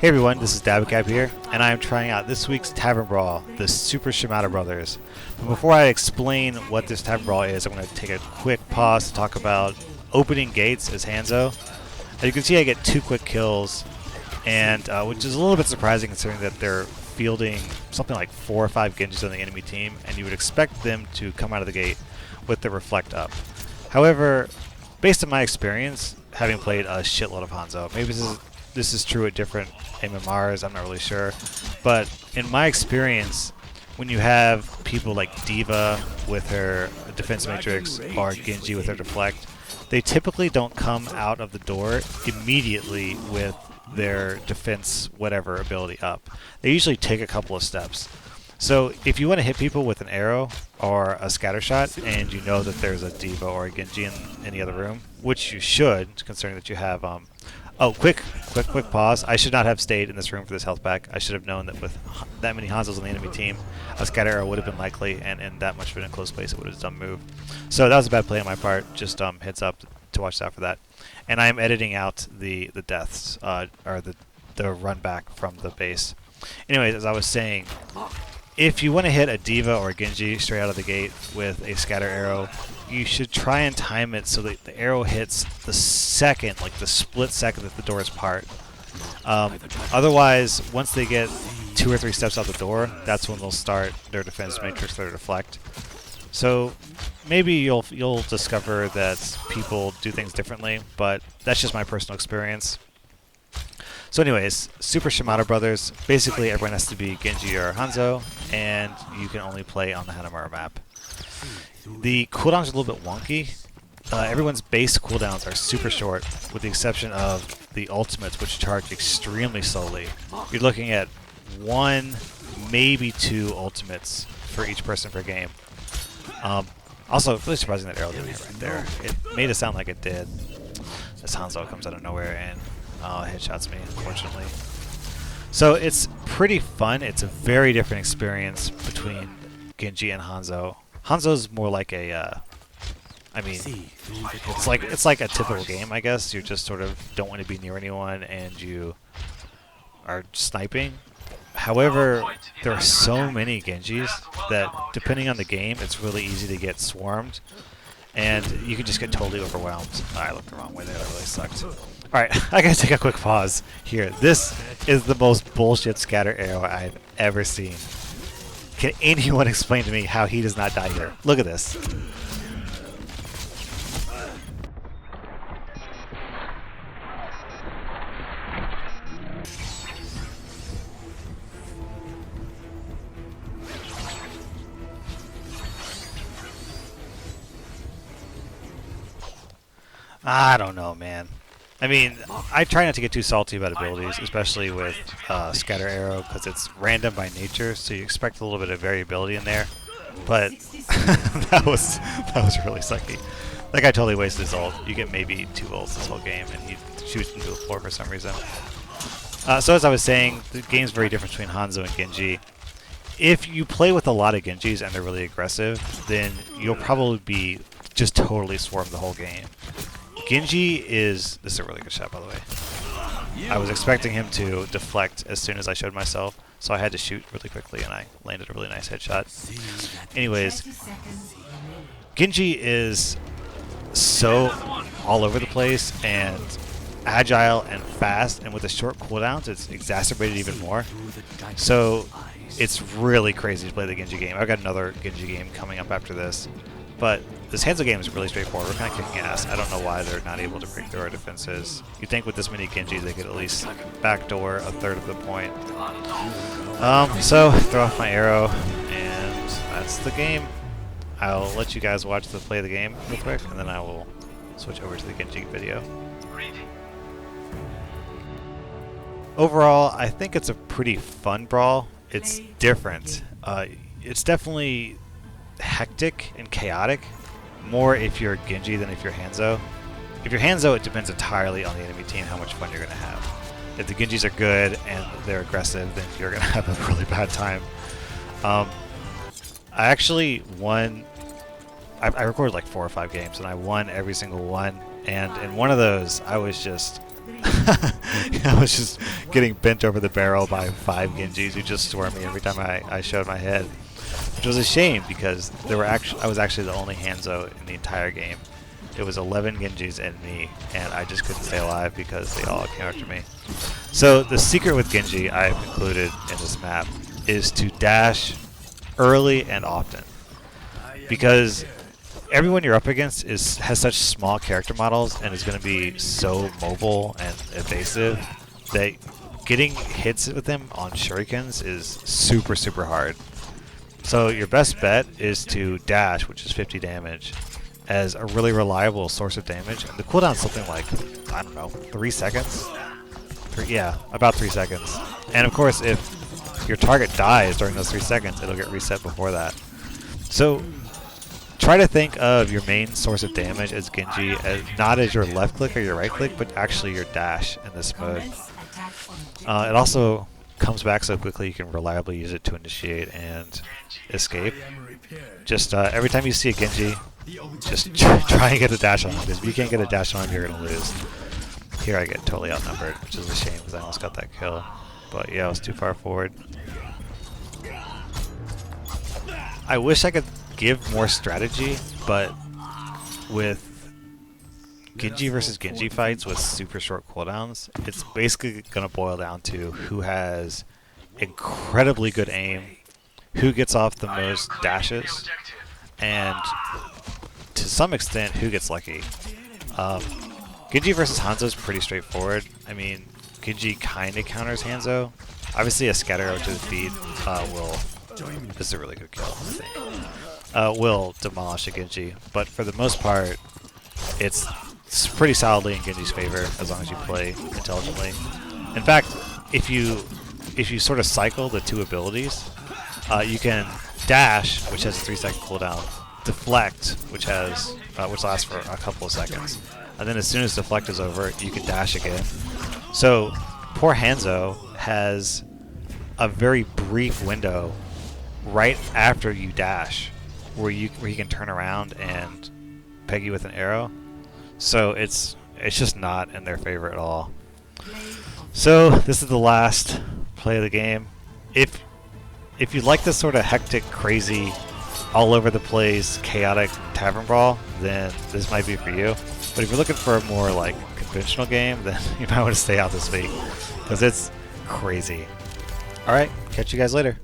Hey everyone, this is Dabacabb here, and I am trying out this week's Tavern Brawl, the Super Shimada Brothers. But before I explain what this Tavern Brawl is, I'm going to take a quick pause to talk about opening gates as Hanzo. As you can see, I get 2 quick kills, and which is a little bit surprising considering that they're fielding something like 4 or 5 Genjis on the enemy team, and you would expect them to come out of the gate with the reflect up. However, based on my experience, having played a shitload of Hanzo, maybe this is true at different MMRs, I'm not really sure. But in my experience, when you have people like D.Va with her defense matrix or Genji with her deflect, they typically don't come out of the door immediately with their defense whatever ability up. They usually take a couple of steps. So if you want to hit people with an arrow or a scatter shot and you know that there's a D.Va or a Genji in the other room, which you should, considering that you have oh, quick pause. I should not have stayed in this room for this health pack. I should have known that with that many Hanzos on the enemy team, a scatter arrow would have been likely, and in that much of a close place, it would have done move. So that was a bad play on my part. Just heads up to watch out for that. And I am editing out the deaths, or the run back from the base. Anyways, as I was saying, if you want to hit a D.Va or a Genji straight out of the gate with a scatter arrow, you should try and time it so that the arrow hits the second, like the split second that the doors part. Otherwise, once they get 2 or 3 steps out the door, that's when they'll start their defense matrix, their deflect. So maybe you'll discover that people do things differently, but that's just my personal experience. So anyways, Super Shimada Brothers, basically everyone has to be Genji or Hanzo, and you can only play on the Hanamura map. The cooldowns are a little bit wonky. Everyone's base cooldowns are super short, with the exception of the ultimates, which charge extremely slowly. You're looking at 1, maybe 2 ultimates for each person per game. Also, really surprising that arrow didn't hit right there. It made it sound like it did. This Hanzo comes out of nowhere and headshots me, unfortunately. So it's pretty fun. It's a very different experience between Genji and Hanzo. Hanzo's more like a, I mean, it's like a typical game, I guess. You just sort of don't want to be near anyone and you are sniping. However, there are so many Genjis that depending on the game, it's really easy to get swarmed. And you can just get totally overwhelmed. I looked the wrong way there, that really sucked. Alright, I gotta take a quick pause here. This is the most bullshit scatter arrow I've ever seen. Can anyone explain to me how he does not die here? Look at this. I don't know, man. I mean, I try not to get too salty about abilities, especially with Scatter Arrow, because it's random by nature, so you expect a little bit of variability in there. But that was really sucky. That guy totally wasted his ult. You get maybe 2 ults this whole game, and he shoots into the floor for some reason. So as I was saying, the game's very different between Hanzo and Genji. If you play with a lot of Genjis and they're really aggressive, then you'll probably be just totally swarmed the whole game. Genji is... This is a really good shot, by the way. I was expecting him to deflect as soon as I showed myself, so I had to shoot really quickly, and I landed a really nice headshot. Anyways, Genji is so all over the place and agile and fast, and with the short cooldowns, it's exacerbated even more. So it's really crazy to play the Genji game. I've got another Genji game coming up after this. But this Hanzo game is really straightforward. We're kind of kicking ass. I don't know why they're not able to break through our defenses. You'd think with this many Genjis they could at least backdoor a third of the point. So, throw off my arrow, and that's the game. I'll let you guys watch the play of the game real quick, and then I will switch over to the Genji video. Overall, I think it's a pretty fun brawl. It's different. It's definitely hectic and chaotic, more if you're Genji than if you're Hanzo. If you're Hanzo, it depends entirely on the enemy team how much fun you're going to have. If the Genjis are good and they're aggressive, then you're going to have a really bad time. I actually won... I recorded like 4 or 5 games, and I won every single one. And in one of those, I was just I was just getting bent over the barrel by 5 Genjis who just swarmed me every time I showed my head, which was a shame because I was actually the only Hanzo in the entire game. It was 11 Genjis and me, and I just couldn't stay alive because they all came after me. So the secret with Genji I've included in this map is to dash early and often, because everyone you're up against has such small character models and is going to be so mobile and evasive that getting hits with them on shurikens is super, super hard. So your best bet is to dash, which is 50 damage, as a really reliable source of damage. And the cooldown is something like, I don't know, 3 seconds? Yeah, about 3 seconds. And of course, if your target dies during those 3 seconds, it'll get reset before that. So try to think of your main source of damage as Genji, as not as your left click or your right click, but actually your dash in this mode. It also comes back so quickly you can reliably use it to initiate and escape. Just every time you see a Genji, just try and get a dash on him, because if you can't get a dash on him, you're going to lose. Here I get totally outnumbered, which is a shame because I almost got that kill. But yeah, I was too far forward. I wish I could give more strategy, but with Genji versus Genji fights with super short cooldowns, it's basically going to boil down to who has incredibly good aim, who gets off the most dashes, and to some extent who gets lucky. Genji versus Hanzo is pretty straightforward. I mean, Genji kind of counters Hanzo. Obviously a scatter arrow to the feet this is a really good kill, I think. Will demolish a Genji, but for the most part, it's pretty solidly in Genji's favor as long as you play intelligently. In fact, if you sort of cycle the two abilities, you can dash, which has a 3-second cooldown, deflect, which lasts for a couple of seconds, and then as soon as deflect is over, you can dash again. So poor Hanzo has a very brief window right after you dash, where he can turn around and peg you with an arrow. So it's just not in their favor at all. So this is the last play of the game. If you like this sort of hectic, crazy, all over the place, chaotic tavern brawl, then this might be for you. But if you're looking for a more like conventional game, then you might want to stay out this week because it's crazy. All right, catch you guys later.